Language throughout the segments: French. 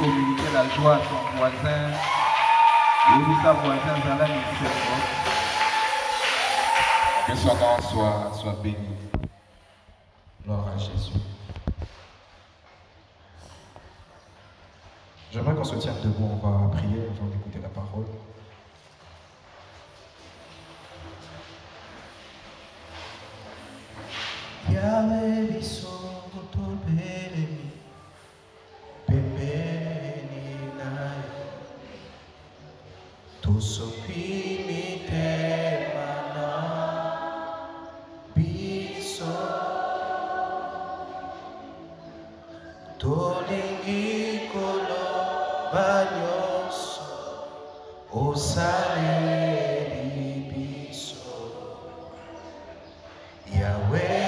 communiquer la joie à son voisin. Et sa voisin dans la musique. Que son nom soit béni. Gloire à Jésus. J'aimerais qu'on se tienne debout, on va prier avant d'écouter la parole. Yahweh biso topelemi pembeni naye tosopi mitema na biso tolingi koloba nyonso osaleli biso Yahweh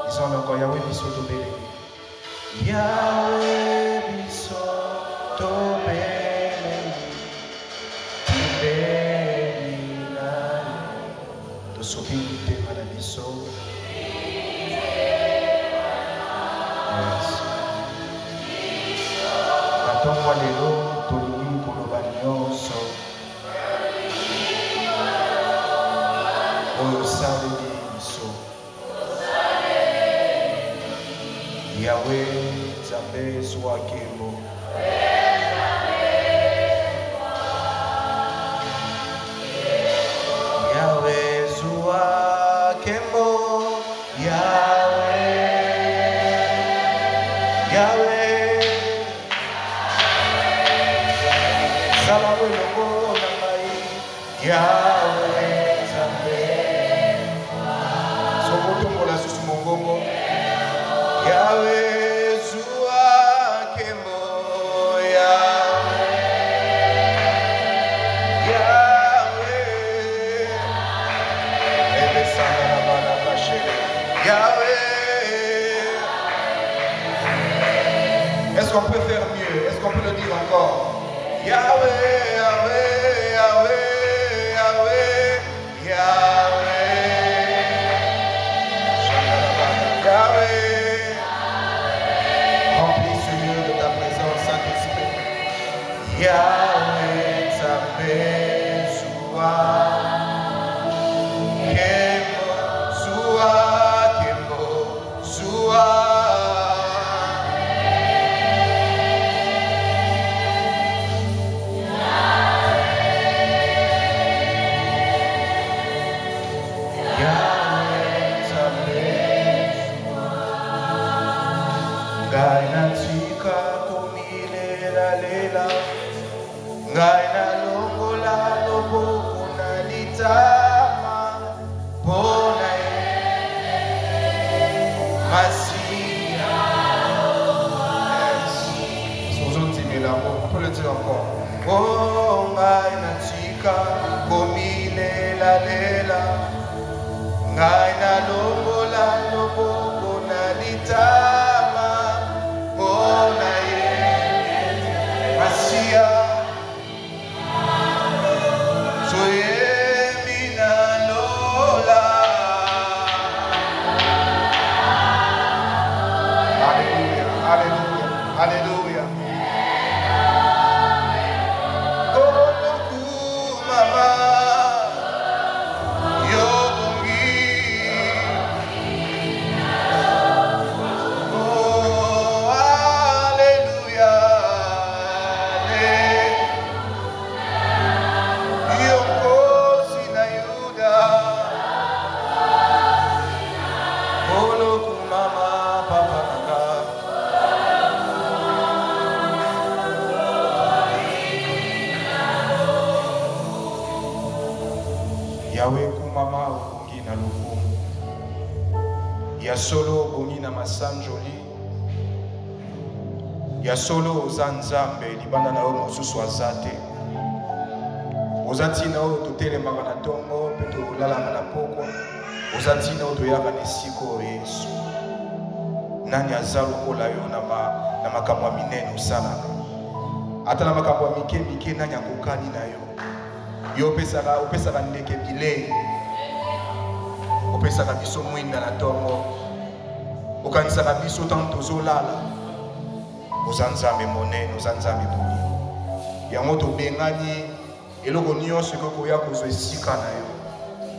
disons encore Yahweh biso tobelemi Yahweh biso tobelemi tobelemi naye tosopi mitema na biso na ntongo lelo tolingi koloba nyonso oyo osaleli biso Yahweh Nzambe zwa nkembo Yahweh zwa nkembo Yahweh sala elongo na ngai Yahweh Nzambe sokotombola susu mongongo Yahweh zwa nkembo Est-ce qu'on peut faire mieux? Est-ce qu'on peut le dire encore? Yahweh, Yahweh, Yahweh, Yahweh, Yahweh, Yahweh. Remplis ce lieu de ta présence, Saint-Esprit. Yahweh, Nzambe, Zwa, Kembo, Zwa, Kembo, Zwa. Ngai natika komilela lela Ngai nalongola loboko na litama Pona Masia On peut le dire encore Oh Ngai natika komilela lela Ngai nalongola loboko na litama Alléluia. Koloku mama yobungi. Oh alléluia. Yoko sinayuda. Koloku mama papa nanga. Yahweh kumama ukungi na lukumu ya solo bongi na masanjoli ya solo oza nzambe libanda na oyo mosusu aza te oza ntina oyo totelemaka na ntongo mpe tolalaka na pokwa oza ntina oyo toyaka na esika oyo Yesu nani aza lokola yo na makambo ya minene osalaka ata na makambo ya mike mike nani akokani na yo yo opesaka ndeke bilei opesaka biso mwinda na ntongo okanisaka biso ntango tozolala oza nzambe monene oza nzambe bolingo yango tobengani eloko nyonso ekoki koya kozwa esika na yo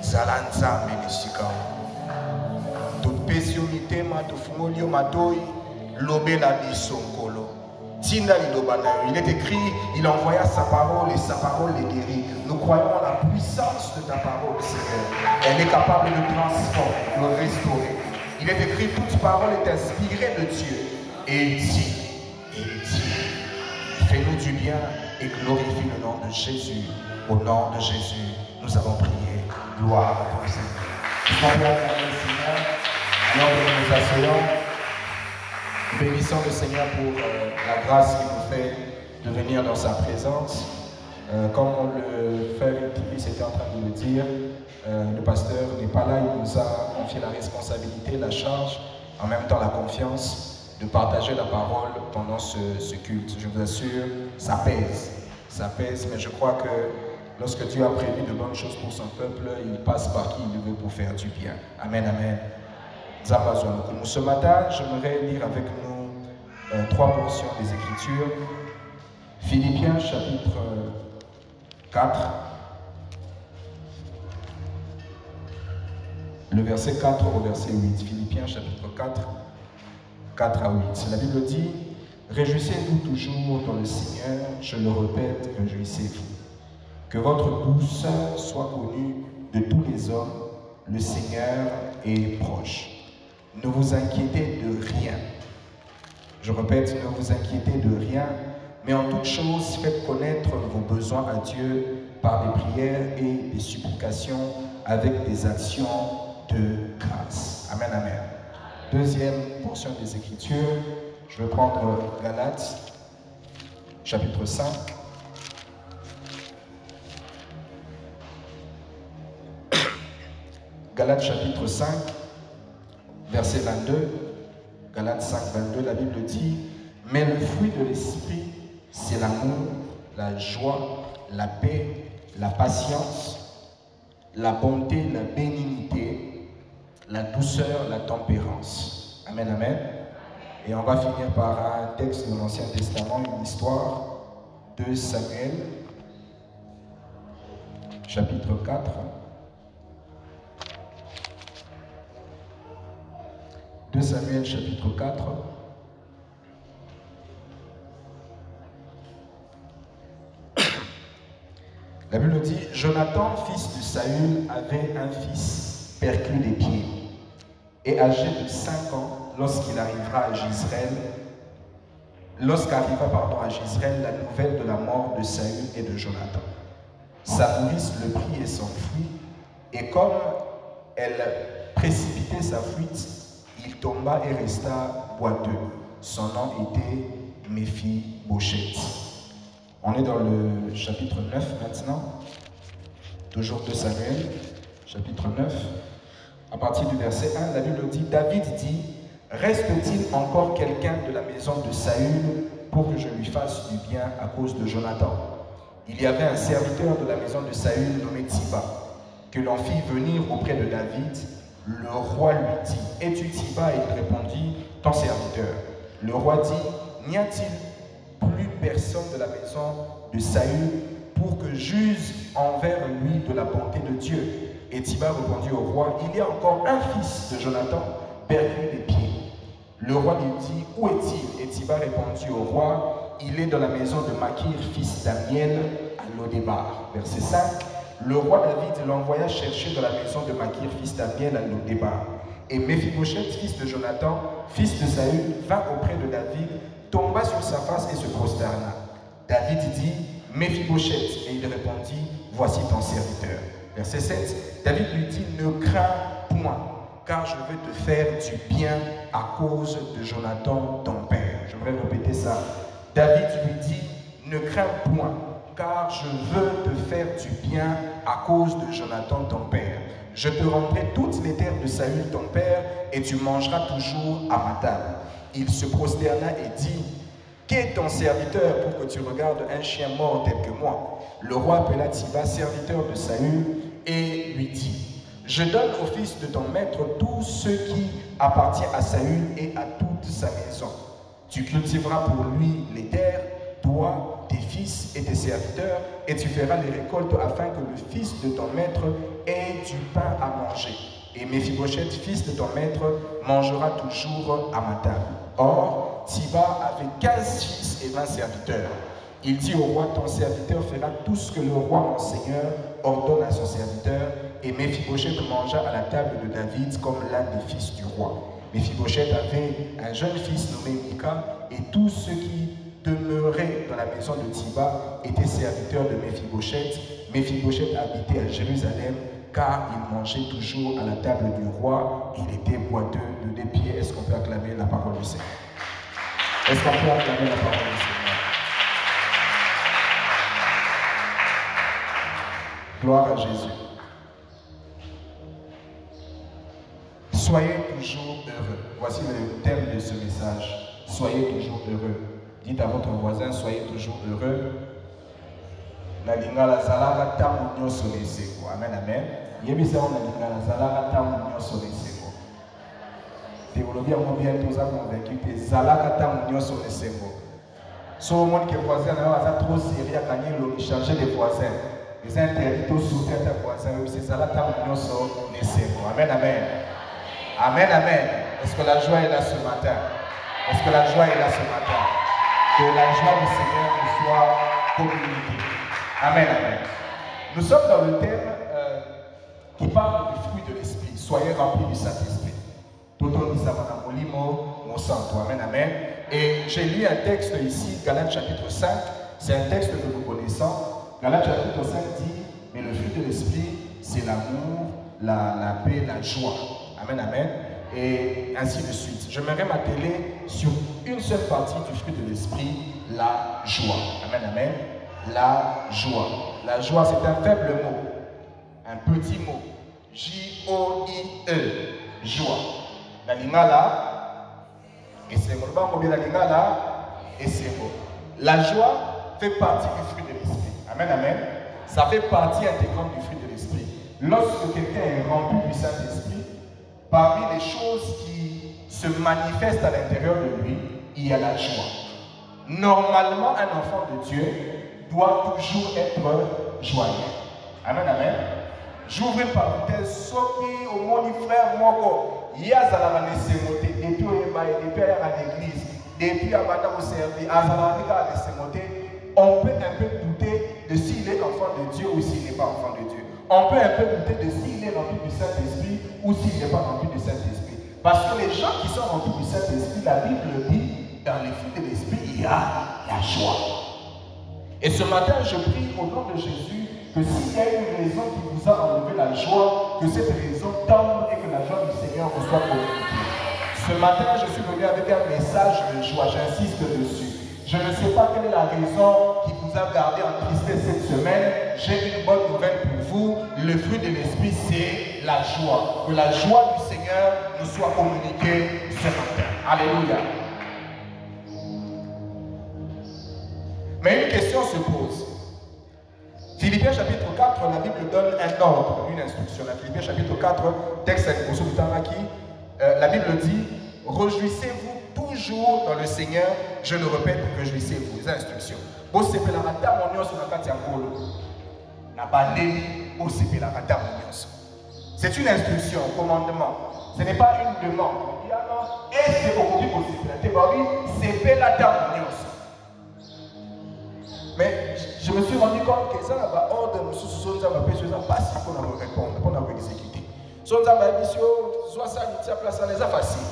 zala nzambe na esika topesi yo mitema tofungoli yo matoi lobela biso nkolo tinda liloba na yo. Il est écrit, il envoya sa parole et sa parole les guérit. Nous croyons en la puissance de ta parole, Seigneur. Elle est capable de transformer, de restaurer. Il est écrit, toute parole est inspirée de Dieu. Et il dit, fais-nous du bien et glorifie le nom de Jésus. Au nom de Jésus, nous avons prié. Gloire à toi, Seigneur. Alors que nous nous asseyons, nous bénissons le Seigneur pour la grâce qu'il nous fait de venir dans sa présence. Comme le frère Tivis était en train de le dire, le pasteur n'est pas là, il nous a confié la responsabilité, la charge, en même temps la confiance de partager la parole pendant ce culte. Je vous assure, ça pèse, mais je crois que lorsque Dieu a prévu de bonnes choses pour son peuple, il passe par qui il veut pour faire du bien. Amen, amen. Ce matin, j'aimerais lire avec nous 3 portions des Écritures. Philippiens chapitre 4, le verset 4 au verset 8. Philippiens chapitre 4, 4 à 8. La Bible dit, « Réjouissez-vous toujours dans le Seigneur, je le répète, réjouissez-vous. Que votre douceur soit connue de tous les hommes, le Seigneur est proche. Ne vous inquiétez de rien. » Je répète, ne vous inquiétez de rien, mais en toute chose, faites connaître vos besoins à Dieu par des prières et des supplications avec des actions de grâce. Amen, amen. Deuxième portion des Écritures, je vais prendre Galates, chapitre 5. Galates, chapitre 5. Verset 22, Galates 5, 22, la Bible dit, « Mais le fruit de l'esprit, c'est l'amour, la joie, la paix, la patience, la bonté, la bénignité, la douceur, la tempérance. » Amen, amen. Et on va finir par un texte de l'Ancien Testament, une histoire de Samuel, chapitre 4. 2 Samuel chapitre 4. La Bible dit, Jonathan, fils de Saül, avait un fils perclus des pieds. Et âgé de 5 ans, lorsqu'arriva à Gisraël, à Gisraël la nouvelle de la mort de Saül et de Jonathan. Sa nourrice le prit et s'enfuit, et comme elle précipitait sa fuite, il tomba et resta boiteux. Son nom était Méphi-Bosheth. On est dans le chapitre 9 maintenant. Toujours 2 Samuel, chapitre 9. À partir du verset 1, la Bible dit, David dit, « Reste-t-il encore quelqu'un de la maison de Saül pour que je lui fasse du bien à cause de Jonathan ?» Il y avait un serviteur de la maison de Saül nommé Tiba, que l'on fit venir auprès de David. Le roi lui dit, « Es-tu Tiba » Et il répondit, « Ton serviteur. » Le roi dit, « N'y a-t-il plus personne de la maison de Saül pour que j'use envers lui de la bonté de Dieu ?» Et Tiba répondit au roi, « Il y a encore un fils de Jonathan, perclus des pieds. » Le roi lui dit, « Où est-il » Et Tiba répondit au roi, « Il est dans la maison de Makir, fils d'Amiel, à Lodébar. » Verset 5. Le roi David l'envoya chercher dans la maison de Makir, fils d'Amiel, à Lodébar. Et Méphi-Bosheth, fils de Jonathan, fils de Saül, vint auprès de David, tomba sur sa face et se prosterna. David dit, « Méphi-Bosheth » Et il répondit, « Voici ton serviteur. » Verset 7. David lui dit, « Ne crains point, car je veux te faire du bien à cause de Jonathan, ton père. » J'aimerais répéter ça. David lui dit, « Ne crains point, car je veux te faire du bien à cause de Jonathan, ton père. Je te rendrai toutes les terres de Saül, ton père, et tu mangeras toujours à ma table. » Il se prosterna et dit, « Qu'est ton serviteur pour que tu regardes un chien mort tel que moi ?» Le roi appela Tiba, serviteur de Saül, et lui dit, « Je donne au fils de ton maître tout ce qui appartient à Saül et à toute sa maison. Tu cultiveras pour lui les terres, toi, tes fils et tes serviteurs, et tu feras les récoltes afin que le fils de ton maître ait du pain à manger. Et Méphibosheth, fils de ton maître, mangera toujours à ma table. Or, Siba avait 15 fils et 20 serviteurs. Il dit au roi, ton serviteur fera tout ce que le roi, mon seigneur, ordonne à son serviteur. Et Méphibosheth mangea à la table de David comme l'un des fils du roi. Méphibosheth avait un jeune fils nommé Mika, et tous ceux qui demeuraient dans la maison de Siba étaient serviteurs de Méphibosheth. Méphibosheth habitait à Jérusalem, car il mangeait toujours à la table du roi. Il était boiteux de 2 pieds. Est-ce qu'on peut acclamer la parole du Seigneur? Est-ce qu'on peut acclamer la parole du Seigneur? Gloire à Jésus. Soyez toujours heureux. Voici le thème de ce message. Soyez toujours heureux. Dites à votre voisin, soyez toujours heureux. Amen, amen. Théologie a bien tous convaincu que Zalaka Tamunio sur les sémbos. Sur le monde qui est voisin, on a trop sérieux à gagner le changer des voisins. Les interdits tous sous tête à voisins, c'est Zalaka Tamunio sur les sémbos. Amen, amen. Amen, amen. Est-ce que la joie est là ce matin? Est-ce que la joie est là ce matin? Que la joie du Seigneur nous soit communiquée. Amen, amen. Nous sommes dans le thème qui parle du fruit de l'esprit. Soyez remplis du Saint-Esprit. Amen, amen. Et j'ai lu un texte ici, Galates chapitre 5. C'est un texte que nous connaissons. Galates chapitre 5 dit, mais le fruit de l'esprit, c'est l'amour, la paix, la joie. Amen, amen. Et ainsi de suite. J'aimerais m'atteler sur une seule partie du fruit de l'esprit, la joie. Amen, amen. La joie. La joie, c'est un faible mot, un petit mot. J-O-I-E. Joie. La lingala, et c'est bon. La lingala, et c'est bon. La joie fait partie du fruit de l'esprit. Amen, amen. Ça fait partie intégrante du fruit de l'esprit. Lorsque quelqu'un est rempli du Saint-Esprit, parmi les choses qui se manifestent à l'intérieur de lui, il y a la joie. Normalement, un enfant de Dieu doit toujours être joyeux. Amen, amen. J'ouvre une parenthèse. Ceux qui, au monde frère, Moko, il y a à depuis à l'église, depuis à au service, on peut un peu douter de s'il est enfant de Dieu ou s'il n'est pas enfant de Dieu. On peut un peu douter de s'il est rempli du Saint-Esprit ou s'il n'est pas rempli du Saint-Esprit. Parce que les gens qui sont remplis du Saint-Esprit, la Bible dit, dans les fruits de l'Esprit, il y a la joie. Et ce matin, je prie au nom de Jésus que s'il y a une raison qui vous a enlevé la joie, que cette raison tombe et que la joie du Seigneur vous soit communiquée. Ce matin, je suis venu avec un message de joie, j'insiste dessus. Je ne sais pas quelle est la raison qui vous a gardé en tristesse cette semaine. J'ai une bonne nouvelle pour vous. Le fruit de l'esprit, c'est la joie. Que la joie du Seigneur nous soit communiquée ce matin. Alléluia. Mais une question se pose. Philippiens chapitre 4, la Bible donne un ordre, une instruction. Dans Philippiens chapitre 4, texte à l'émotion du Tamaki, la Bible dit, réjouissez-vous toujours dans le Seigneur, je le répète, réjouissez-vous. Les instructions. C'est une instruction, un commandement. Ce n'est pas une demande. Est-ce que vous pouvez c'est la dame. Mais je me suis rendu compte que ça n'a pas ordre, nous sommes pas si pour nous répondre, pour nous exécuter. Si on a une mission, soit ça, il y a place, ça n'est pas facile.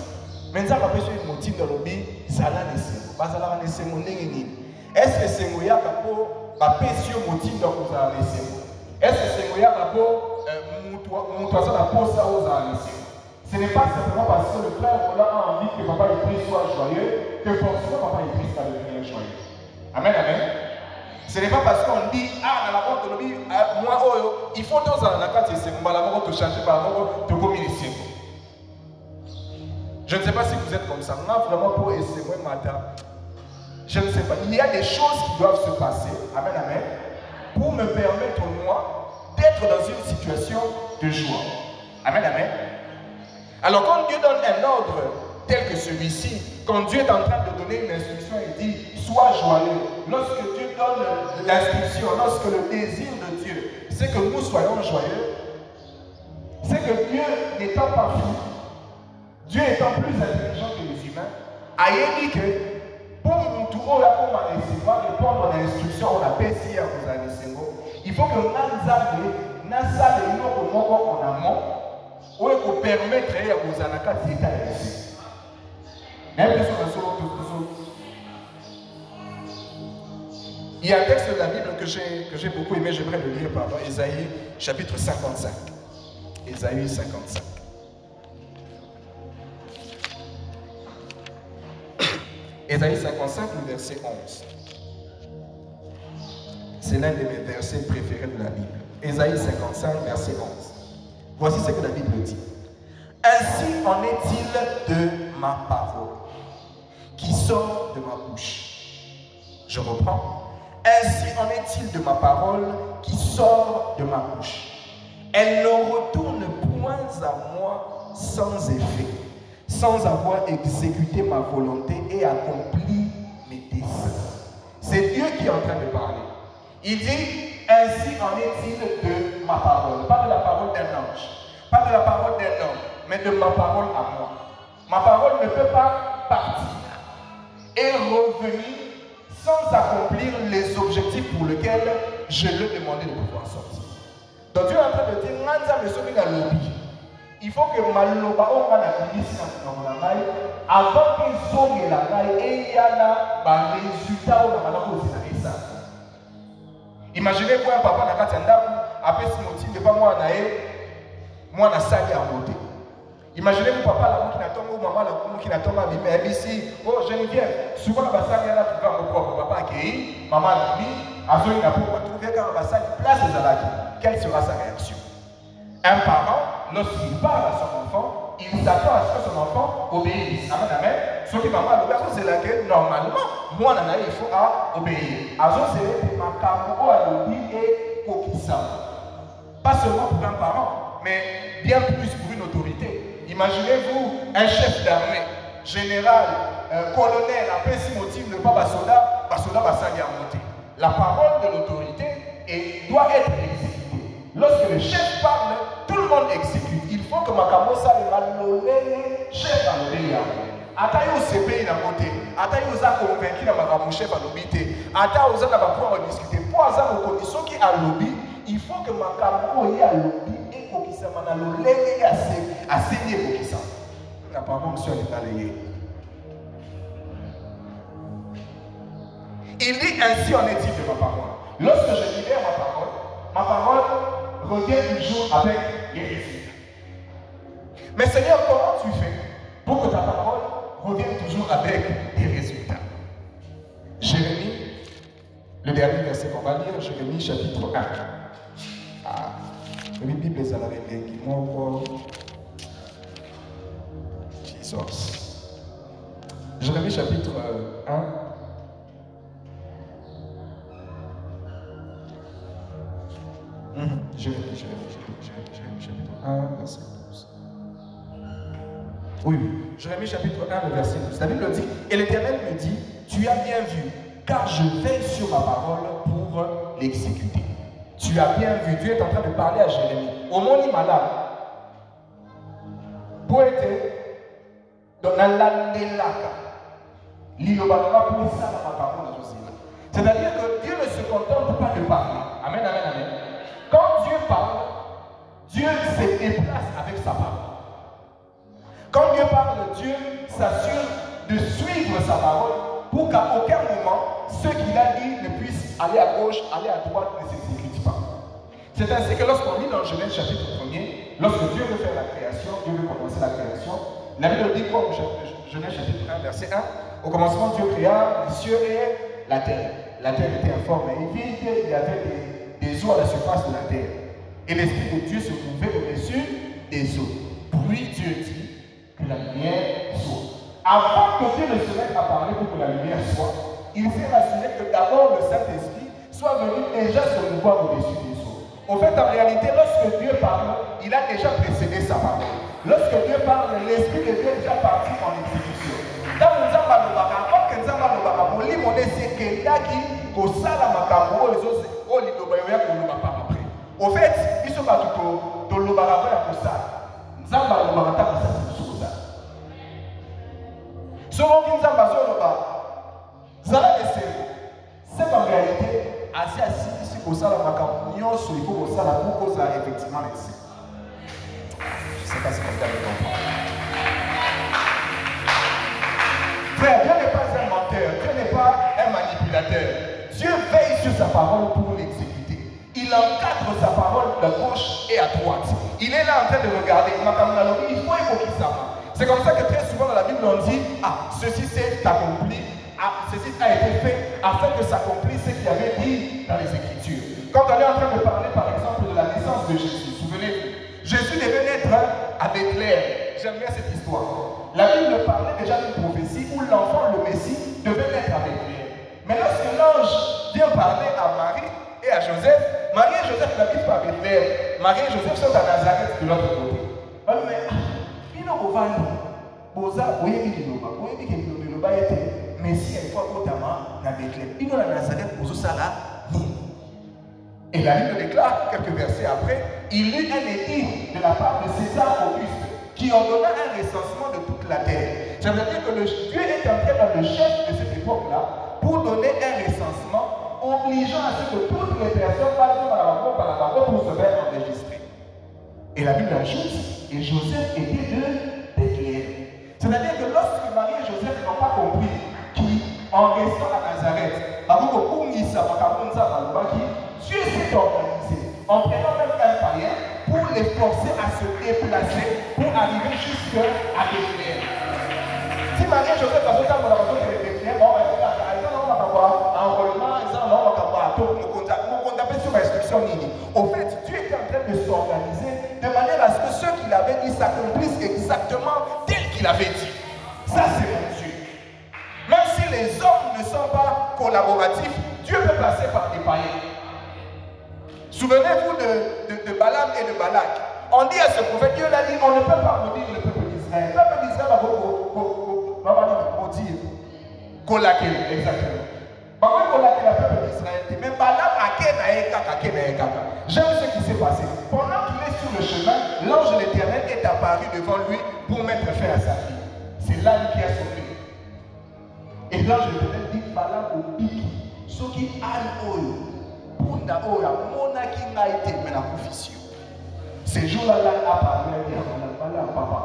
Mais ça va faire une motive dans le lobby, ça l'a laissé. Est-ce que c'est Moya Kapo, ma pétion motive dans vous a laissé? Est-ce que c'est Moya Kapo, mon toison la pose ça vous a laissé? Ce n'est pas simplement parce que le frère a envie que papa Idriss soit joyeux, que forcément papa Idriss va devenir joyeux. Amen, amen. Ce n'est pas parce qu'on dit, ah, dans la vente de lobby, moi, oh, il faut dans la carte, c'est mon malamour te changer par l'amour, te communiquer. Je ne sais pas si vous êtes comme ça. Moi, vraiment, pour essayer, moi, matin, je ne sais pas. Il y a des choses qui doivent se passer, amen, amen, pour me permettre, moi, d'être dans une situation de joie. Amen, amen. Alors quand Dieu donne un ordre tel que celui-ci, quand Dieu est en train de donner une instruction, il dit sois joyeux. Lorsque Dieu donne l'instruction, lorsque le désir de Dieu, c'est que nous soyons joyeux, c'est que Dieu n'étant pas fou, Dieu étant plus intelligent que les humains, a dit que pour nous tout recevoir et prendre l'instruction, on a péché à vous aller. Il faut que nous n'asale nous en amont ou qu'on permette de vous en accueillir. Il y a un texte de la Bible que j'ai beaucoup aimé, j'aimerais le lire, pardon, Ésaïe chapitre 55. Ésaïe 55. Ésaïe 55, le verset 11. C'est l'un de mes versets préférés de la Bible. Ésaïe 55, verset 11. Voici ce que la Bible dit. Ainsi en est-il de ma parole qui sort de ma bouche. Je reprends. Ainsi en est-il de ma parole qui sort de ma bouche. Elle ne retourne point à moi sans effet, sans avoir exécuté ma volonté et accompli mes desseins. C'est Dieu qui est en train de parler. Il dit, ainsi en est-il de ma parole. Pas de la parole d'un ange, pas de la parole d'un homme, mais de ma parole à moi. Ma parole ne peut pas partir et revenir sans accomplir les objectifs pour lesquels je lui ai demandé de pouvoir sortir. Donc Dieu est en train de dire, il faut que Maloba avant qu'ils ont la maille et il y a là un résultat où la imaginez-vous un papa n'a pas après ce motif de pas moi na sali à monter. Imaginez-vous papa là qui n'attend ou maman là qui n'attend pas mais ici oh Geneviève souvent la sali là pour voir mon propre papa qui maman lui a besoin de pour trouver quand la sali place aux alaki. Quelle sera sa réaction? Un parent lorsqu'il parle à son enfant, il s'attend à ce que son enfant obéisse. Amen, amen. Ce qui maman le c'est là que normalement moi il faut obéir. Azo c'est ma capo à l'obéir et kokisa. Pas seulement pour un parent, mais bien plus pour une autorité. Imaginez-vous un chef d'armée, général, colonel, après si motif ne pas basoda va s'en monter. La parole de l'autorité doit être exécutée. Lorsque le chef parle, tout le monde exécute. Il faut que Makamosa le malolé chef à l'obéir. Ataï au CPI n'a voté. Ataï aux a convaincu dans Makamosa chef à l'obéité. Ataï aux a pouvoir discuter. Pour avoir une condition qui a lobby, il faut que Makamosa ait à lobby et qu'il s'est manalolé et assez lié pour qu'il s'en. La parole sur l'état lié. Il dit ainsi en est-il de ma parole. Lorsque je libère ma parole revient toujours avec les résultats. Mais Seigneur, comment tu fais pour que ta parole revienne toujours avec des résultats? Jérémie, le dernier verset qu'on va lire, Jérémie chapitre 1. La Bible est à la Jesus. Jérémie chapitre 1. Jérémie chapitre 1, verset 12. Oui, Jérémie chapitre 1, le verset 12. La Bible dit, et l'Éternel me dit, tu as bien vu, car je veille sur ma parole pour l'exécuter. Tu as bien vu, Dieu est en train de parler à Jérémie. Au monde malade, pour être dans la landelaka, l'ilobaka pour ça dans ma parole. C'est-à-dire que Dieu ne se contente pas de parler. Amen, amen, amen. Quand Dieu parle, Dieu se déplace avec sa parole. Quand Dieu parle, Dieu s'assure de suivre sa parole pour qu'à aucun moment, ce qu'il a dit ne puisse aller à gauche, aller à droite, ne s'exécute pas. C'est ainsi que lorsqu'on lit dans Genèse chapitre 1er, lorsque Dieu veut faire la création, Dieu veut commencer la création, la Bible dit quoi au Genèse chapitre 1, verset 1? Au commencement, Dieu créa les cieux et la terre. La terre était informe et vide, il y avait des eaux à la surface de la terre. Et l'Esprit de Dieu se trouvait au-dessus des eaux. Puis Dieu dit que la lumière soit. Avant que Dieu ne se mette à parler pour que la lumière soit, il s'est rassuré que d'abord le Saint-Esprit soit venu déjà se mouvoir au-dessus des eaux. En fait, en réalité, lorsque Dieu parle, il a déjà précédé sa parole. Lorsque Dieu parle, l'Esprit de Dieu est déjà parti en exécution. Dans le Nzamba Lobaka, comme que Nzamba Lobaka, pour lui, mon c'est que Daki, Kosala Makambo, les autres, oh, les Lobayoya, pour le par après. Au fait, ils sont pas tout dans le Lobaka, pour ça. Nzamba Lobaka, pour ça, c'est tout ça. Selon Nzamba Lobaka, Zala de c'est en réalité assez assis ici pour ça, la Makambo, il faut pour ça, la pour cause effectivement les. Je ne sais pas si vous avez compris. Frère, Dieu n'est pas un menteur, Dieu n'est pas un manipulateur. Dieu veille sur sa parole pour l'exécuter. Il encadre sa parole de gauche et à droite. Il est là en train de regarder. Il faut évoquer ça. C'est comme ça que très souvent dans la Bible on dit, ah, ceci s'est accompli, ah, ceci a été fait afin que s'accomplisse ce qu'il avait dit dans les Écritures. Quand on est en train de parler par exemple de la naissance de Jésus, souvenez-vous, Jésus devait naître à Bethléem. J'aime bien cette histoire. La Bible parlait déjà d'une prophétie où l'enfant, le Messie, devait naître à Bethléem. Mais lorsque l'ange vient parler à Marie et à Joseph, Marie et Joseph n'habitent pas à Bethléem. Marie et Joseph sont à Nazareth de l'autre côté. Mais il n'a pas dit, Boza, vous avez dit, vous avez dit que le était Messie une fois notamment à Bethléem. Il n'a Nazareth pour ça là. Et la Bible déclare, quelques versets après, il eut un édit de la part de César Auguste qui ordonna un recensement de toute la terre. Ça veut dire que Dieu est entré dans le chef de cette époque-là pour donner un recensement obligeant à ce que toutes les personnes passent par la parole pour se faire enregistrer. Et la Bible ajoute, et Joseph était de Bethléem. C'est-à-dire que lorsque Marie et Joseph n'ont pas compris qu'en restant à Nazareth, Dieu s'est organisé en prenant même un païen pour les forcer à se déplacer pour arriver jusqu'à Bethléem. Si Marie et Joseph ont fait la maison de Bethléem, on va dire enrôlement, au fait, Dieu était en train de s'organiser de manière à ce que ce qu'il avait dit s'accomplisse exactement tel qu'il avait dit. Ça, c'est mon Dieu. Même si les hommes ne sont pas collaboratifs, Dieu peut passer par des païens. Souvenez-vous de Balaam et de Balak. On dit à ce prophète, Dieu l'a dit, on ne peut pas maudire le peuple d'Israël. Le peuple d'Israël va maudire. Kolakel, exactement. Le peuple d'Israël. Mais Balaam a Keka. J'aime ce qui s'est passé. Pendant qu'il est sur le chemin, l'ange de l'Éternel est apparu devant lui pour mettre fin à sa vie. C'est l'âne qui a sauvé. Et l'ange de l'Éternel dit Balaam au pic. Ce qui a oyo. Ces jours-là, l'âne a parlé à dire à papa.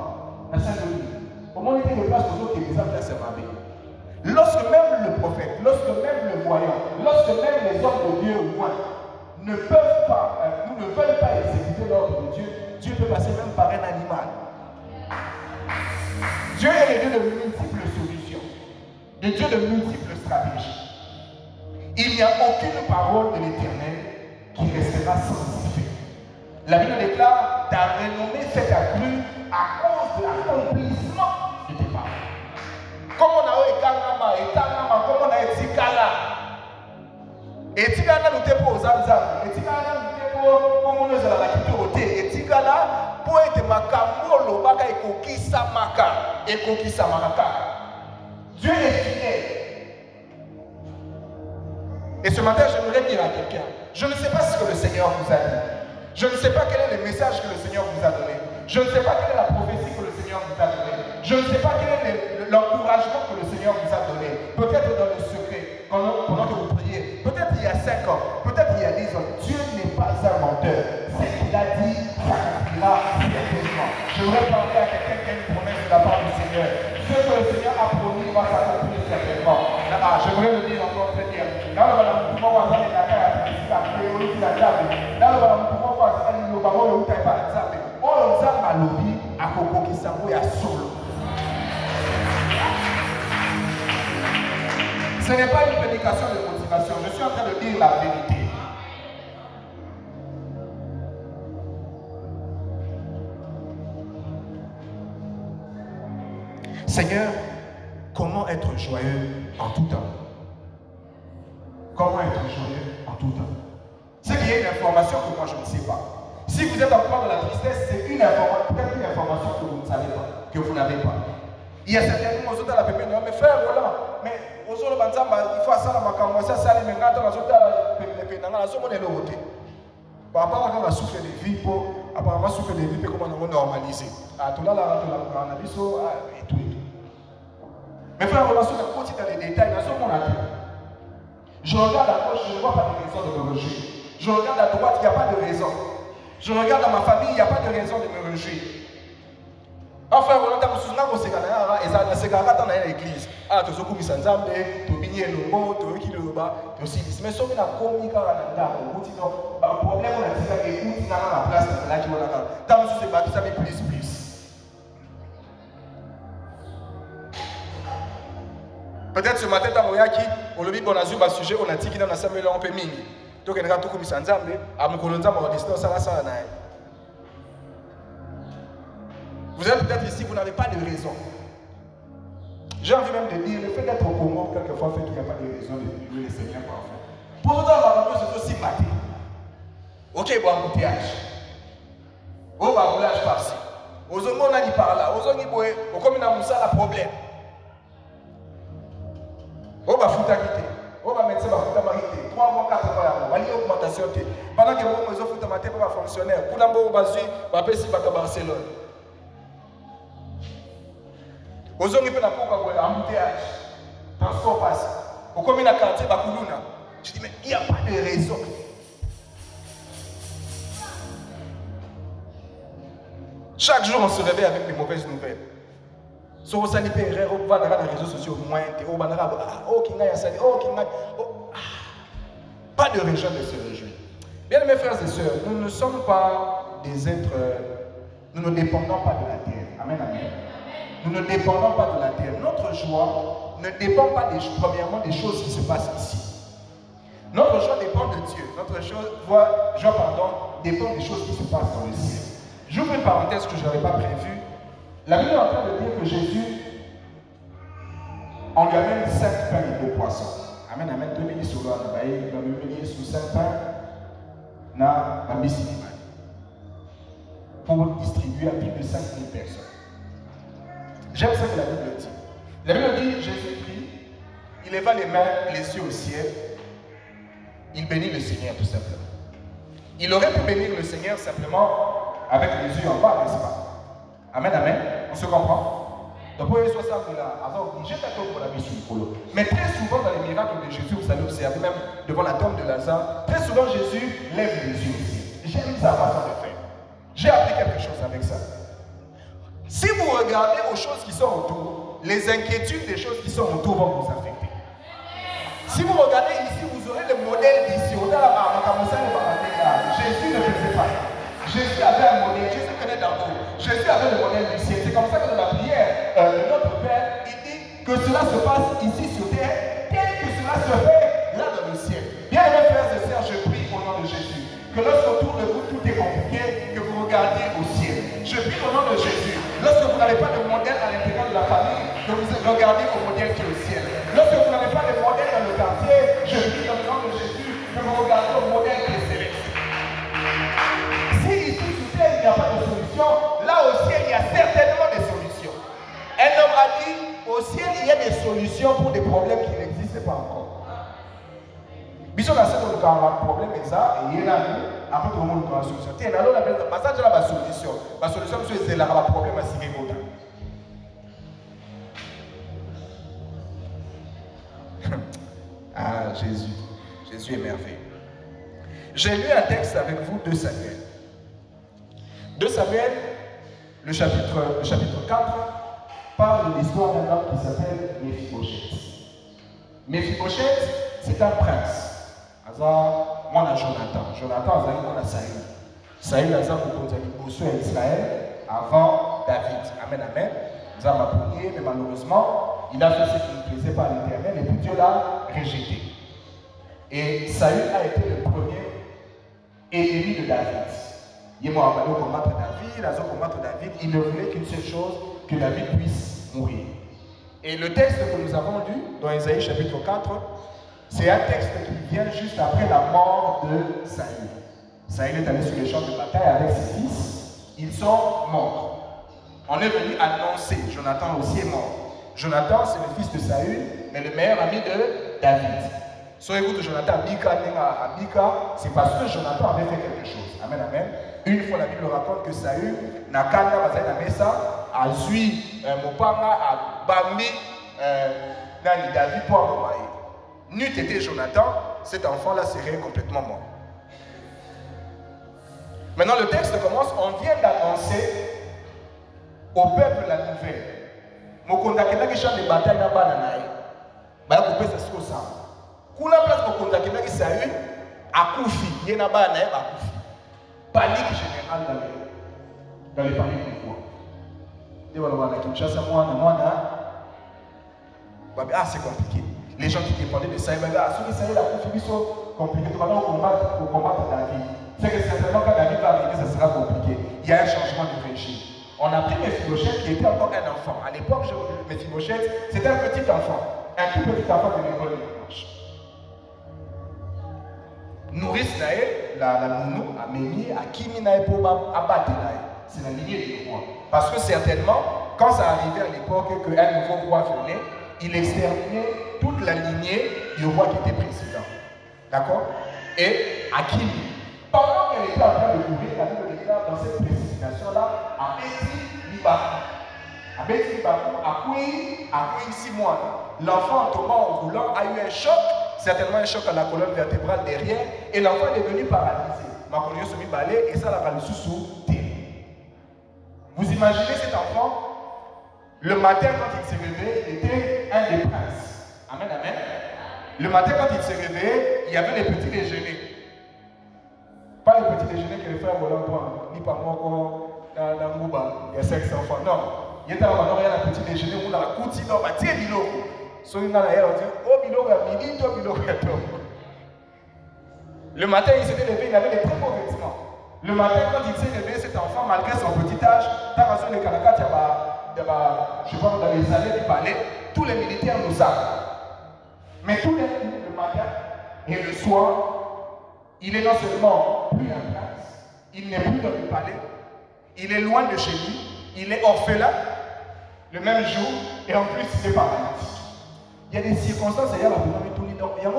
Au moins, il y a des places pour ceux qui les appellent ses mabés. Lorsque même le prophète, lorsque même le voyant, lorsque même les hommes de Dieu ne peuvent pas, nous ne veulent pas exécuter l'ordre de Dieu, Dieu peut passer même par un animal. Dieu est le Dieu de multiples solutions, le Dieu de multiples stratégies. Il n'y a aucune parole de l'Éternel qui restera sans effet. La Bible déclare ta renommée s'est accrue à cause de l'accomplissement de tes paroles. Comme on a eu Ekangama, comme on a eu Etikala. Etikala nous t'es pour Zamzam. Etikala nous t'es pour nous à la Kitoté. Etikala pour être Makamolo, Baka et Kokisa Maka. Et Kokisa Maka. Dieu est fidèle. Et ce matin, j'aimerais dire à quelqu'un, je ne sais pas ce que le Seigneur vous a dit. Je ne sais pas quel est le message que le Seigneur vous a donné. Je ne sais pas quelle est la prophétie que le Seigneur vous a donnée. Je ne sais pas quel est l'encouragement que le Seigneur vous a donné. Peut-être dans le secret, pendant que vous priez. Peut-être il y a 5 ans. Peut-être il y a 10 ans. Dieu n'est pas un menteur. Ce qu'il a dit, s'accomplira certainement. Je voudrais parler à quelqu'un qui a une promesse de la part du Seigneur. Ce que le Seigneur a promis va s'accomplir certainement. J'aimerais le dire encore très bien. Ce n'est pas une prédication de motivation, je suis en train de dire la vérité. Seigneur, comment être joyeux en tout temps? Comment être joyeux en tout temps? Ce qui qu'il y ait une information que moi je ne sais pas. Si vous êtes encore dans la tristesse, c'est une information, peut-être une information que vous ne savez pas, que vous n'avez pas. Il y a certains gens qui ont la pépé, mais frère, voilà, mais il faut ça, la makambo, ça, les mengata, la zota, la pépé, la somme de l'autre. Par rapport à la souffle de vie, apparemment, souffle de vie, comment on normaliser. Ah, tout là, on a vu ça, et tout. Mais frère, relation de côté dans les détails, dans mon attente. Je regarde à gauche, je ne vois pas de raison de me réjouir. Je regarde à droite, il n'y a pas de raison. Je regarde dans ma famille, il n'y a pas de raison de me réjouir. Enfin, on a un souvenir au Sénégal, et ça, c'est quand on est dans l'église. Ah, tu as commis sans âme, tu as mis le mot, tu as mis le bas, tu as aussi dit, mais si on a commis quand on a un problème, on a dit que écoute, il y a la place, là, tu vois, là, tant que c'est pas tout ça, mais plus. Peut-être ce matin, dans Moyaki, on a vu bon azur, un sujet, on a dit qu'il y a un Samuel en peu mini. Donc, on a tout commis sans âme, à mon colonza, mon distance, ça, ça, ça. Vous êtes peut-être ici, vous n'avez pas de raison. J'ai envie même de dire, le fait d'être au Congo, quelquefois, fait qu'il n'y a pas de raison de louer le Seigneur parfois. Pour autant, c'est aussi maté. Ok, bon embouteillage. Bon baroulage par-ci. Aux hommes, on a dit par là. Aux hommes, on comme il y a un problème. On va foutre à quitter. On va mettre ça, on va foutre à mariter. 3 mois, 4 mois, on va aller augmentation. Pendant que vous avez foutu à mater, on va fonctionnaire. Pour l'ambo, on va suivre, on va passer à Barcelone. Aux hommes, ils peuvent avoir un embouteillage. Transport passe. Au commun à quartier, Bakuluna. Je dis, mais il n'y a pas de raison. Chaque jour, on se réveille avec des mauvaises nouvelles. So, ça n'est pas erreur, on va dans les réseaux sociaux, pas de raison de se réjouir. Bien, mes frères et sœurs, nous ne sommes pas des êtres, nous ne dépendons pas de la terre. Amen, amen. Nous ne dépendons pas de la terre. Notre joie ne dépend pas premièrement des choses qui se passent ici. Notre joie dépend de Dieu. Notre joie dépend des choses qui se passent dans le ciel. J'ouvre une parenthèse que je n'avais pas prévue. La Bible est en train de dire que Jésus, on lui amène 5 pains et 2 poissons. Amen, amen. 2 bénis sur l'eau, on va bénir sous 5 pains, na bambisi pour distribuer à plus de 5 000 personnes. J'aime ça que la Bible dit. La Bible dit, Jésus prie, il éleva les mains, les yeux au ciel, il bénit le Seigneur tout simplement. Il aurait pu bénir le Seigneur simplement avec les yeux en bas, n'est-ce pas? Amen, amen. On se comprend? Donc, pour les 60 là, avant, j'ai d'accord pour la vie sur le polo. Mais très souvent, dans les miracles de Jésus, vous allez observer, même devant la tombe de Lazare, très souvent, Jésus lève les yeux au ciel. J'aime sa façon de faire. J'ai appris quelque chose avec ça. Si vous regardez aux choses qui sont autour, les inquiétudes des choses qui sont autour vont vous affecter. Si vous regardez ici, vous aurez le modèle d'ici. Jésus ne faisait pas ça. Jésus avait un modèle, Jésus venait d'en haut. Jésus avait le modèle du ciel. C'est comme ça que dans la prière de notre Père, il dit que cela se passe ici sur terre, tel que cela se fait là dans le ciel. Bien aimés frères et sœurs, je prie au nom de Jésus. Que lorsqu'autour de vous tout est compliqué, que vous regardiez au ciel. Je prie au nom de Jésus. Lorsque vous n'avez pas de modèle à l'intérieur de la famille, que vous regardez au modèle qui est au ciel. Lorsque vous n'avez pas de modèle dans le quartier, je prie dans le nom de Jésus que vous regardez au modèle qui est céleste. Si ici sur terre il n'y a pas de solution, là au ciel il y a certainement des solutions. Un homme a dit, au ciel il y a des solutions pour des problèmes qui n'existent pas encore. Bisous la scène où un problème est ça, et il y a après tout le monde a une solution. Tiens, alors la passage là la solution. La solution c'est là le problème à signer autant. Ah Jésus, Jésus est merveilleux. J'ai lu un texte avec vous de Samuel. 2 Samuel, le chapitre 4, parle de l'histoire d'un homme qui s'appelle Mephibosheth. Mephibosheth, c'est un prince. Moi, on a Jonathan. Jonathan, on a Saül. Saül, on a bossé à Israël avant David. Amen, amen. Nous avons prié, mais malheureusement, il a fait ce qui ne plaisait pas à l'Éternel et puis Dieu l'a rejeté. Et Saül a été le premier ennemi de David. Il m'a appelé à combattre David, il ne voulait qu'une seule chose, que David puisse mourir. Et le texte que nous avons lu dans Isaïe chapitre 4, c'est un texte qui vient juste après la mort de Saül. Saül est allé sur les champs de bataille avec ses fils. Ils sont morts. On est venu annoncer, Jonathan aussi est mort. Jonathan, c'est le fils de Saül, mais le meilleur ami de David. Soyez-vous de Jonathan Abika, c'est parce que Jonathan avait fait quelque chose. Amen, amen. Une fois, la Bible raconte que Saül n'a qu'à Mesa, a zui Mopanga, a bambi David pour Momaï. N'eût été Jonathan, cet enfant-là serait complètement mort. Maintenant, le texte commence, on vient d'annoncer au peuple la nouvelle. Mokondakena qui chante de bataille dans Bananaï. Bah, vous pouvez s'assurer ça. Kuna place Mokondakena qui Saül, Akoufi, Yena Bananaï, Akoufi. Panique générale dans les paniques de quoi. Et voilà, Kinshasa, ah, c'est compliqué. Les gens qui dépendaient de Saül, ceux qui Saül, Akoufi, sont compliqués. Pour combattre David. C'est que certainement quand David va arriver, ça sera compliqué. Il y a un changement de régime. On a pris Mephibosheth qui était encore un enfant. À l'époque, Mephibosheth, c'était un petit enfant. Un tout petit enfant de l'école de dimanche. Nourrice Naël, la nounou, a Mémi, a Kimi Naël pour abattre Naël. C'est la lignée du roi. Parce que certainement, quand ça arrivait à l'époque qu'un nouveau roi venait, il exterminait toute la lignée du roi qui était président. D'accord? Et à Kimi. Pendant qu'elle était en train de courir, la Bible déclare dans cette précipitation-là, à Beti Libakou. À Beti Libakou, à Kouy 6 mois. L'enfant en tombant en roulant a eu un choc, certainement un choc à la colonne vertébrale derrière, et l'enfant est devenu paralysé. Ma colonne se mit balai et ça l'a ralenti sous terre. Vous imaginez cet enfant, le matin quand il s'est réveillé, il était un des princes. Amen, amen. Le matin quand il s'est réveillé, il y avait les petits déjeuners. Pas le petit déjeuner que les frères Roland prennent, ni pas moi dans Mouba, il y a 5 enfants. Non, il y a un petit déjeuner où on a la coutine, on va tirer Bilo. So il y a on dit, oh Bilo, midi, toi Bilo, le matin, il s'était levé, il avait des très beaux vêtements. Le matin, quand il s'est levé, cet enfant, malgré son petit âge, tant que les Kanaka, je vois dans les années du palais, tous les militaires nous savent. Mais tous les jours, le matin et le soir, il est non seulement plus en place, il n'est plus dans le palais, il est loin de chez lui, il est orphelin le même jour et en plus il est paralytique. Il y a des circonstances, il y a la il y a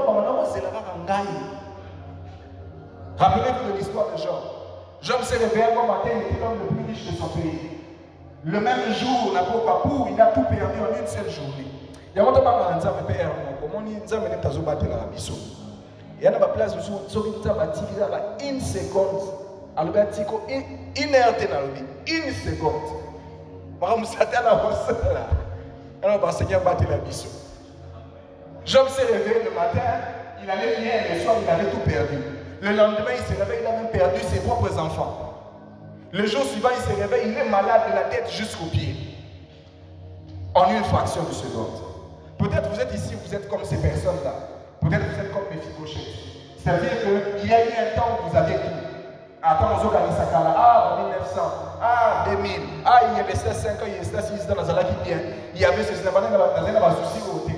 rappelez-vous de l'histoire de Job. Job s'est réveillé un bon matin, il était l'homme le plus riche de son pays. Le même jour, il a tout perdu en une seule journée. Il y a un moment où il y a une place où une seconde. Une heure, une seconde. Job s'est réveillé le matin, il allait bien, le soir, il avait tout perdu. Le lendemain, il s'est réveillé, il a même perdu ses propres enfants. Le jour suivant, il se réveille, il est malade de la tête jusqu'aux pieds. En une fraction de seconde. Peut-être vous êtes ici, vous êtes comme ces personnes-là. Peut-être vous êtes comme Mephibosheth. C'est-à-dire qu'il y a eu un temps où vous aviez tout. Attends, on a 1900, 2000, il y avait 5 ans, il y avait 6 ans, il y avait ce cinéma, il y avait un souci côté.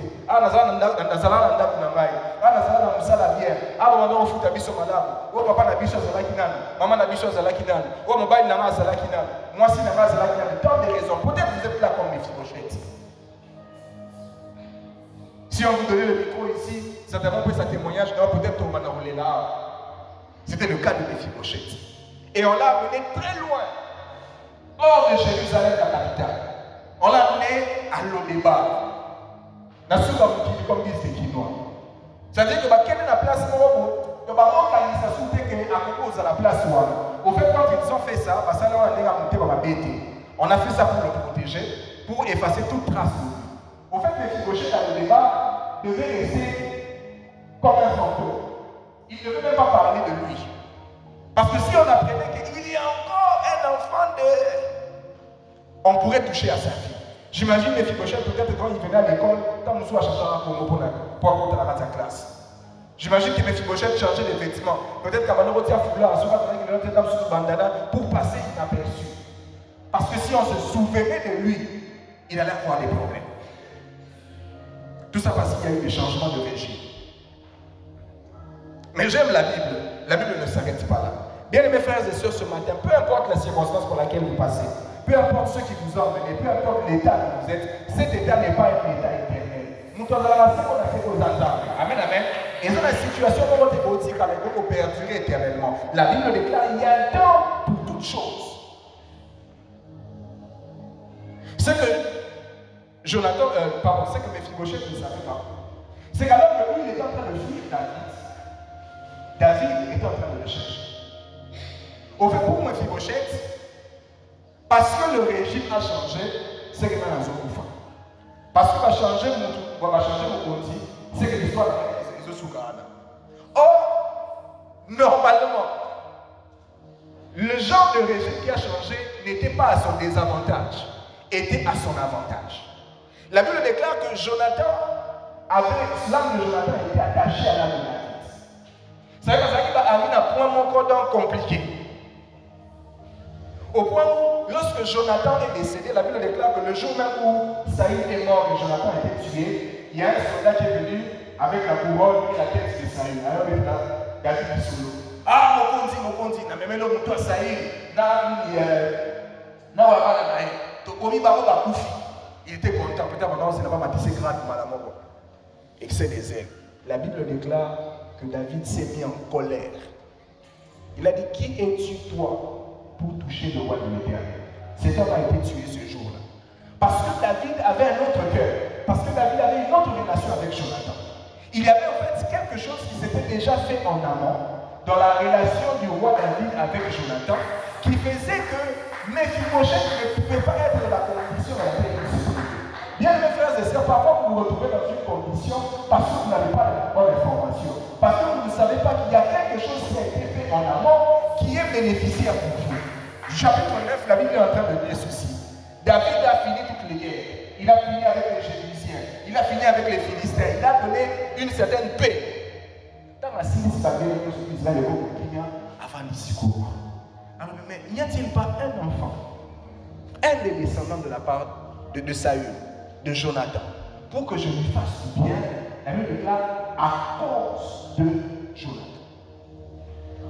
Peut-être vous êtes là comme Mephibosheth. Si on vous donnait le micro ici, certainement pour sa témoignage, peut-être on va enrouler là. C'était le cas de Mephibosheth. Et on l'a amené très loin, hors de Jérusalem, la capitale. On l'a amené à Lodébar. Comme disent les Kinois. C'est-à-dire que quelle est la place où l'organisation à la place où. Au fait, quand ils ont fait ça, on a fait ça pour le protéger, pour effacer toute trace de lui. Au fait, Mephibosheth à Lodébar devait rester comme un fantôme. Il ne devait même pas parler de lui. Parce que si on apprenait qu'il y a encore un enfant on pourrait toucher à sa vie. J'imagine Mephibosheth peut-être quand il venait à l'école, quand nous sommes à Chantara pour apporter la classe. J'imagine que Mephibosheth changeait de vêtements. Peut-être qu'à Manoro tient foulard, bandana pour passer inaperçu. Parce que si on se souvenait de lui, il allait avoir des problèmes. Tout ça parce qu'il y a eu des changements de régime. Mais j'aime la Bible. La Bible ne s'arrête pas là. Bien aimés frères et sœurs, ce matin, peu importe la circonstance pour laquelle vous passez, peu importe ceux qui vous ont emmené, peu importe l'état où vous êtes, cet état n'est pas un état éternel. Nous avons la Amen, amen. Et dans la situation où on peut perdurer éternellement, la Bible déclare qu'il y a un temps pour toutes choses. Ce que Jonathan, ce que Mephibosheth ne savait pas, c'est qu'alors que lui il était en train de fuir David était en train de le chercher. Au fait, pour Mephibosheth, parce que le régime a changé, c'est que maintenant ils ont parce que va changer mon conti, c'est que l'histoire est sous Ghana. Or, normalement, le genre de régime qui a changé n'était pas à son désavantage, était à son avantage. La Bible déclare que l'âme de Jonathan était attachée à l'âme de David. Ça veut dire qu'il va amener un point mon cordon compliqué. Au point où, lorsque Jonathan est décédé, la Bible déclare que le jour même où Saül est mort et Jonathan a été tué, il y a un soldat qui est venu avec la couronne et la tête de Saül. Alors maintenant, David est solo. Ah, mon condi, mais le mouton Saül, il était content, peut-être pendant que c'est là-bas, il s'est grave malamment. Excès des ailes. La Bible déclare que David s'est mis en colère. Il a dit, qui es-tu toi pour toucher le roi de l'Éternel? Cet homme a été tué ce jour-là. Parce que David avait un autre cœur. Parce que David avait une autre relation avec Jonathan. Il y avait en fait quelque chose qui s'était déjà fait en amont dans la relation du roi David avec Jonathan qui faisait que Mephibosheth ne pouvait pas être dans la condition dans laquelle il se trouvait. Bien mes frères et sœurs, parfois vous vous retrouvez dans une condition parce que vous n'avez pas la bonne information. Parce que vous ne savez pas qu'il y a quelque chose qui a été fait en amont qui est bénéficiaire pour vous. Chapitre 9, la Bible est en train de dire ceci. David a fini toutes les guerres. Il a fini avec les Jébusiens. Il a fini avec les Philistins. Il a donné une certaine paix. Dans la Syrie, c'est arrivé que Israël est avant le discours. Alors, mais n'y a-t-il pas un enfant, un des descendants de la part de Saül, de Jonathan, pour que je lui fasse bien? La Bible déclare à cause de Jonathan.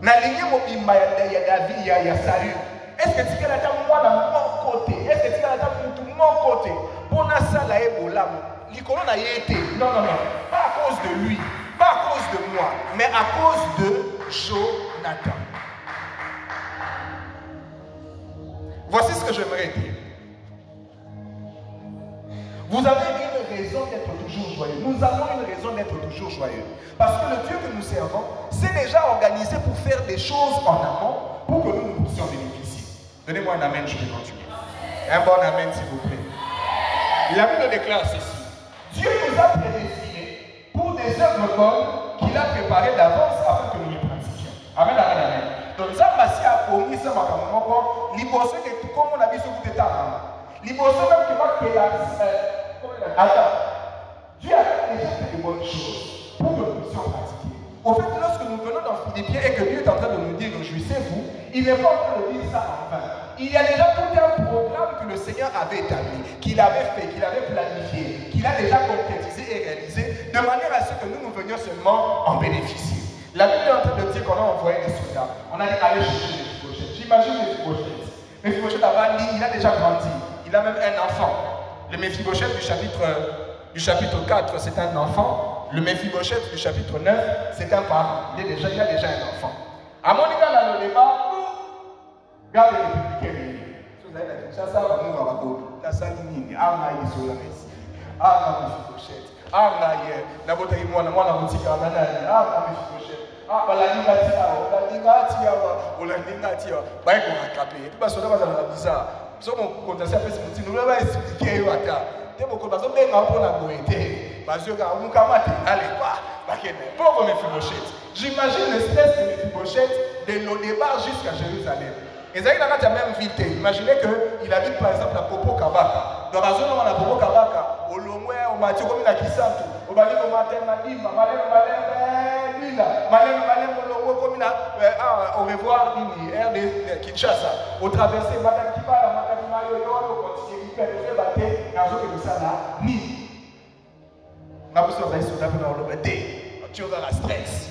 Na ligne mobimba ya David ya Saül. Est-ce que tu as moi dans mon côté? Est-ce que tu as pour mon côté? Pour na sala ebola, l'icône a été. Non, pas à cause de lui, pas à cause de moi, mais à cause de Jonathan. Voici ce que j'aimerais dire. Vous avez une raison d'être toujours joyeux. Nous avons une raison d'être toujours joyeux. Parce que le Dieu que nous servons s'est déjà organisé pour faire des choses en amont pour que nous puissions bénéficier. Donnez-moi un amen, je vais continuer. Un bon amen, s'il vous plaît. La Bible déclare ceci. Dieu nous a prédestinés pour des œuvres bonnes qu'il a préparées d'avance afin que nous les pratiquions. Amen, amen, amen. Donc, ça m'a si appromis, ça m'a comme moi, l'imposer que tout comme on a vu sur tout état. L'imposer même que moi, que la. Attends. Dieu a déjà fait de bonnes choses pour que nous puissions pratiquer. Au fait, lorsque nous venons dans Philippiens et que Dieu est en train de nous dire réjouissez-vous, il n'est pas en train de dire ça en vain. Il y a déjà tout un programme que le Seigneur avait établi, qu'il avait fait, qu'il avait planifié, qu'il a déjà concrétisé et réalisé, de manière à ce que nous venions seulement en bénéficier. La Bible est en train de dire qu'on a envoyé des soldats. On a dit allez chercher les Mephibosheth. J'imagine les Mephibosheth. Mephibosheth il a déjà grandi. Il a même un enfant. Le Mephibosheth du chapitre 4, c'est un enfant. Le Mephibosheth du chapitre 9, c'est un parent. Il a déjà un enfant. À mon égard, dans le débat, regardez les républicains. Ça va nous avoir ça ça nini ama iso la Messi. Ah Mephibosheth. Ah na bota imwa na mwana mutika na nani. Ah Mephibosheth. Ah balaninga tia ba ko rattraper. Et puis ba soda ba za na bizarre. So mon contesté après ce petit nous va expliquer yo ata. Te boko ba zo benga mpona boete. Ba zo ka mukamate allez pas. Ba kene. Pauvre Mephibosheth. J'imagine le stress de Mephibosheth de Lodébar jusqu'à Jérusalem. Et ça, il a même vite. Imaginez qu'il habite par exemple à Popo Kabaka. Dans la zone où on a Popo Kabaka, au Lomoué, au Mathieu, comme il a Kisantu, au Bali, au Matin, Madima, au revoir, air de Kinshasa, au traversé, Madame Kibala, Madame Mario, au continue, il fait le bâté, dans le ça là, ni. On a besoin d'aller sur la dans le bâté, tu es dans la stress.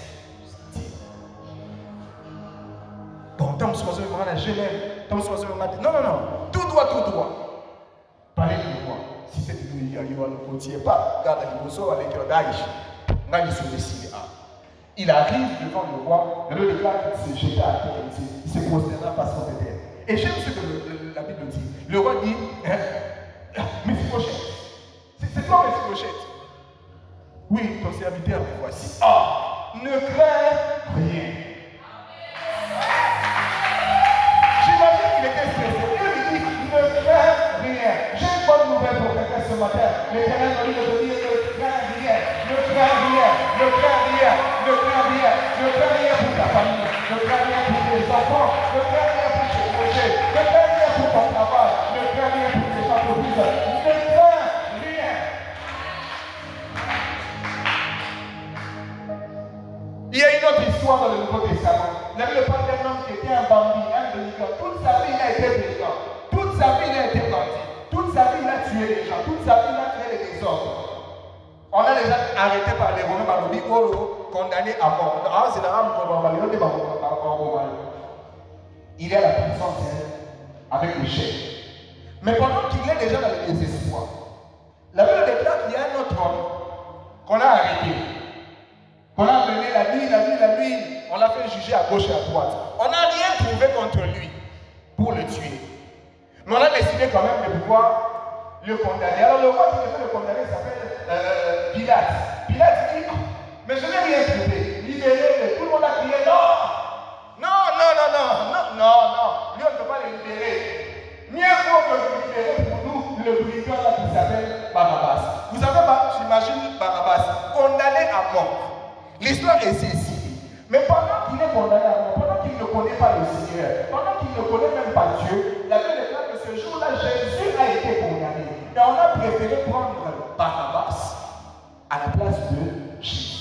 Bon. je l'aime. Non, non, non. Tout droit, tout droit. Parlez de moi. Si c'est de nous, il y a le côté, pas, regarde, il faut aller avec l'Aïch. Il arrive devant le roi, le gars qui se jette à terre, il se prosterna face à terre. Et j'aime ce que la Bible dit. Le roi dit, Mephibosheth, c'est toi Mephibosheth. Oui, ton serviteur, me voici. Ah, ne crains rien. J'imagine qu'il était stressé. Il lui dit, ne crains rien. J'ai une bonne nouvelle pour quelqu'un ce matin. L'Éternel m'a dit de te dire, ne crains rien. Ne crains rien. Ne crains rien. Ne crains rien. Ne crains rien pour ta famille. Ne crains rien pour tes enfants. Ne crains rien pour tes projets. Ne crains rien pour ton travail. Ne crains rien pour tes entreprises. Ne crains rien. Il y a une autre histoire dans le Nouveau Testament. La Bible parle d'un homme qui était un bandit, un délinquant. Toute sa vie, il a été délinquant. Toute sa vie, il a été bandit. Toute sa vie, il a tué les gens. Toute sa vie, il a créé les désordres. On a les gens arrêtés par les Romains, par le Bigolo, condamnés à mort. Il est à la puissance avec le chef. Mais pendant qu'il est déjà dans le désespoir, la Bible déclare qu'il y a un autre homme qu'on a arrêté. Qu'on a mené la nuit, on l'a fait juger à gauche et à droite. On n'a rien trouvé contre lui pour le tuer. Mais on a décidé quand même de pouvoir le condamner. Alors le roi qui veut le condamner s'appelle Pilate. Pilate dit, mais je n'ai rien trouvé. Libérez-le. Tout le monde a crié, non. Lui on ne peut pas le libérer. Mieux vaut que vous libérez pour nous le brigand là qui s'appelle Barabbas. Vous savez, j'imagine Barabbas condamné à mort. L'histoire est celle-ci. Mais pendant qu'il est condamné à mort, pendant qu'il ne connaît pas le Seigneur, pendant qu'il ne connaît même pas Dieu, la Bible déclare que ce jour-là, Jésus a été condamné. Et on a préféré prendre Barabbas à la place de Jésus.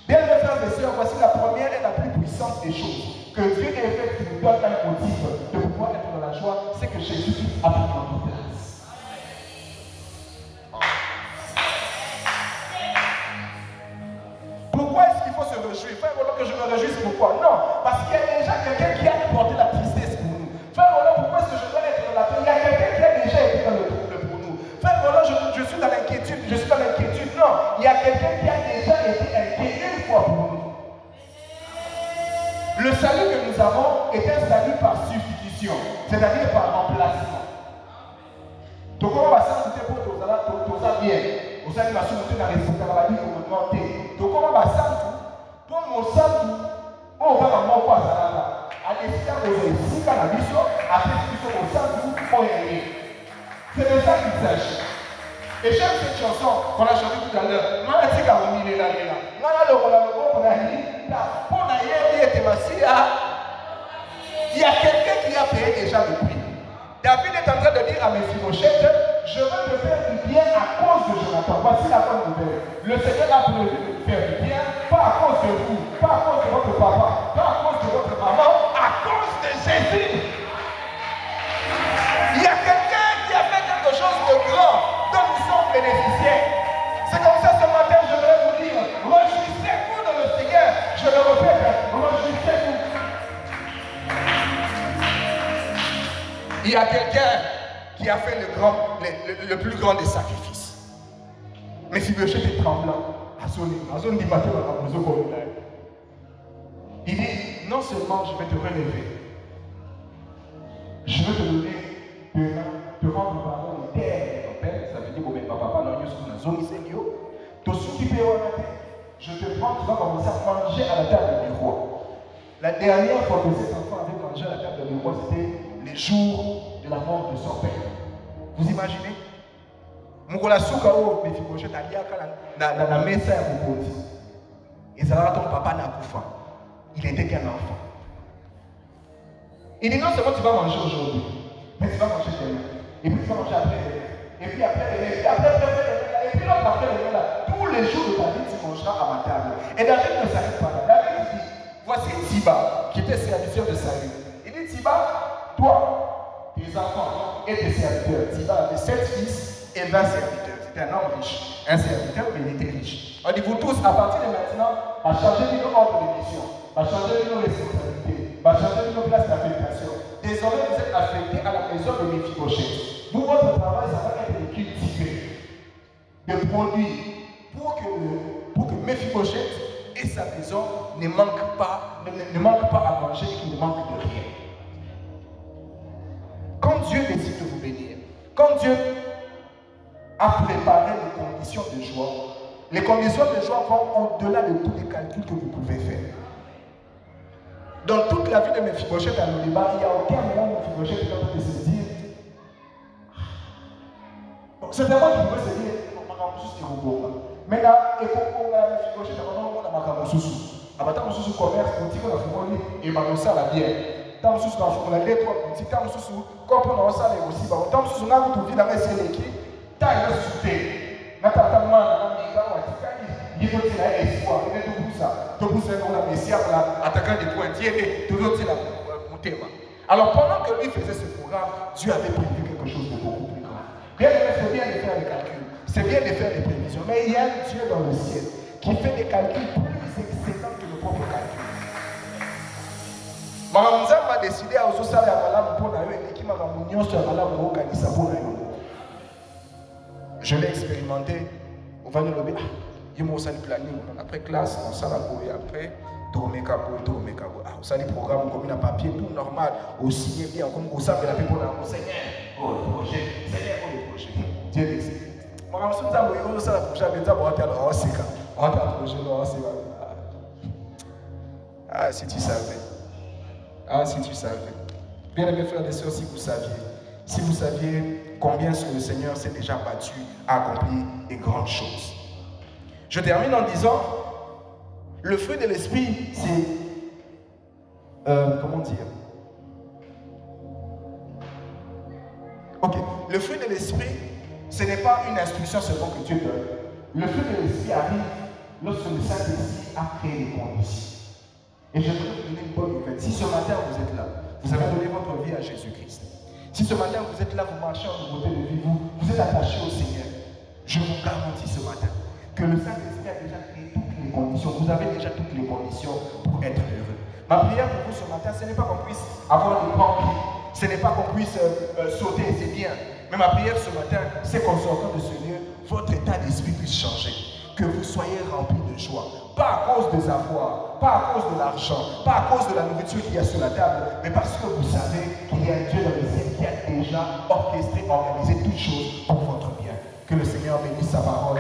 Bien mes frères et sœurs, voici la première et la plus puissante des choses. Que Dieu ait fait qui nous donne un motif de pouvoir être dans la joie, c'est que Jésus a pris notre place. Pourquoi est-ce qu'il faut se réjouir? Frère Roland, que je me réjouisse, pourquoi? Non, parce qu'il y a déjà quelqu'un qui a porté la tristesse pour nous. Frère Roland, pourquoi est-ce que je dois être dans la paix? Il y a quelqu'un qui a déjà été dans le trouble pour nous. Frère Roland, je suis dans l'inquiétude, Non, il y a quelqu'un qui a déjà été inquiet une fois pour nous. Le salut que nous avons est un salut par substitution, c'est-à-dire par remplacement. Donc, on va s'inquiéter pour tout ça bien. Vous allez m'assurer dans les fonctions pour me monter. Donc, on va s'inquiéter pour mon salut. On va m'envoyer ça là. À l'espoir de ici, quand la mission, après qu'ils sont au salut, on est. C'est de ça qu'il s'agit. Et j'aime cette chanson qu'on a chantée tout à l'heure. Il y a quelqu'un qui a payé déjà le prix. David est en train de dire à Mephibosheth, je veux te faire du bien à cause de Jonathan. Voici la bonne nouvelle. Le Seigneur a prévu de vous faire du bien, pas à cause de vous, pas à cause de votre papa, pas à cause de votre maman, à cause de Jésus. Il y a quelqu'un qui a fait quelque chose de grand dont nous sommes bénéficiaires. C'est comme ça ce matin, je voudrais vous dire, réjouissez-vous dans le Seigneur. Je le répète, réjouissez-vous. Il y a quelqu'un qui a fait le plus grand des sacrifices. Mais si le chef est tremblant, il dit, non seulement je vais te relever, je vais te donner demain, te rendre pardon l'éternel. Ça veut dire que papa n'a pas zone seigneur. Je te prends, tu vas commencer à manger à la table du roi. La dernière fois que cet enfant avait mangé à la table du roi, c'était les jours de la mort de son père. Vous imaginez? Mukola Soukao, Mephibosheth, na mesa ya Mokonzi. Et ça ton papa n'a pas faim. Il était qu'un enfant. Il dit non seulement tu vas manger aujourd'hui, mais tu vas manger demain. Et puis tu vas manger après. Et puis après, et puis après, et puis l'autre après, tous les jours de ta vie, tu mangeras à ma table. Et David ne s'arrête pas là. David dit, voici Tiba, qui était serviteur de Saül. Il dit, Tiba, toi, tes enfants et tes serviteurs. Tiba avait 7 fils et 20 serviteurs. C'était un homme riche. Un serviteur, mais il était riche. On dit, vous tous, à partir de maintenant, à changer d'une ordre de mission, à changer d'une responsabilité. va changer une place d'affectation. Désormais, vous êtes affecté à la maison de Mephibosheth. Vous, votre travail, ça va être de cultiver, de produire, pour que Mephibosheth et sa maison ne manquent pas à manger et qu'ils ne manquent de rien. Quand Dieu décide de vous bénir, quand Dieu a préparé les conditions de joie, les conditions de joie vont au-delà de tous les calculs que vous pouvez faire. Dans toute la vie de Mephibosheth à Lodibar, il n'y a aucun moment où Mephibosheth est en train de se dire bon, c'est vraiment qu'il veut se dire maintenant, et pour Mephibosheth, on a Makamosusu. Abata Mosusu commerce, boutique, on a fumé et on a la bière. Tant Mosusu, on a fumé la trois boutiques, tant Mosusu, quand on a ça, aussi, tant Mosusu, on a tout vu dans les séries, tant il a sauté. Natata, on a mis là, il faut dire espoir, il est tout ça. Tout ça, on a Messia, on a attaquant des points, et tout l'autre, c'est la montée. Alors pendant que lui faisait ce programme, Dieu avait prévu quelque chose de beaucoup plus grand. Bien, c'est bien de faire les calculs, c'est bien de faire les prévisions, mais il y a un Dieu dans le ciel qui fait des calculs plus excellents que le propre calcul. Maramza m'a décidé à aussi faire la malade pour la et qui m'a ramené sur la malade pour organiser pour la. Je l'ai expérimenté. On va nous le dire. Il m'a aussi planning. Après classe, on s'en a courir après. Tourner capot. On s'en a programme comme un papier tout normal. Au signé bien comme on s'appelle la people au Seigneur. Oh le projet. Seigneur pour le projet. Dieu décide. Maramza m'a dit on s'en a projet. On va faire le Osika. On va faire le projet. Ah si tu savais. Ah, si tu savais. Bien aimés frères et sœurs, si vous saviez combien le Seigneur s'est déjà battu à accomplir de grandes choses. Je termine en disant, le fruit de l'esprit, c'est, comment dire? Ok, le fruit de l'esprit, ce n'est pas une instruction seulement que Dieu donne. Le fruit de l'esprit arrive lorsque le Saint-Esprit a créé les conditions. Et je voudrais vous donner une bonne nouvelle. Si ce matin vous êtes là, vous avez donné votre vie à Jésus-Christ. Si ce matin vous êtes là, vous marchez en nouveauté de vie, vous êtes attaché au Seigneur. Je vous garantis ce matin que le Saint-Esprit a déjà créé toutes les conditions. Vous avez déjà toutes les conditions pour être heureux. Ma prière pour vous ce matin, ce n'est pas qu'on puisse avoir des grands pieds. Ce n'est pas qu'on puisse sauter, c'est bien. Mais ma prière ce matin, c'est qu'en sortant de ce lieu, votre état d'esprit puisse changer. Que vous soyez remplis de joie. Pas à cause des avoirs, pas à cause de l'argent, pas à cause de la nourriture qu'il y a sur la table, mais parce que vous savez qu'il y a un Dieu dans le ciel qui a déjà orchestré, organisé toutes choses pour votre bien. Que le Seigneur bénisse sa parole.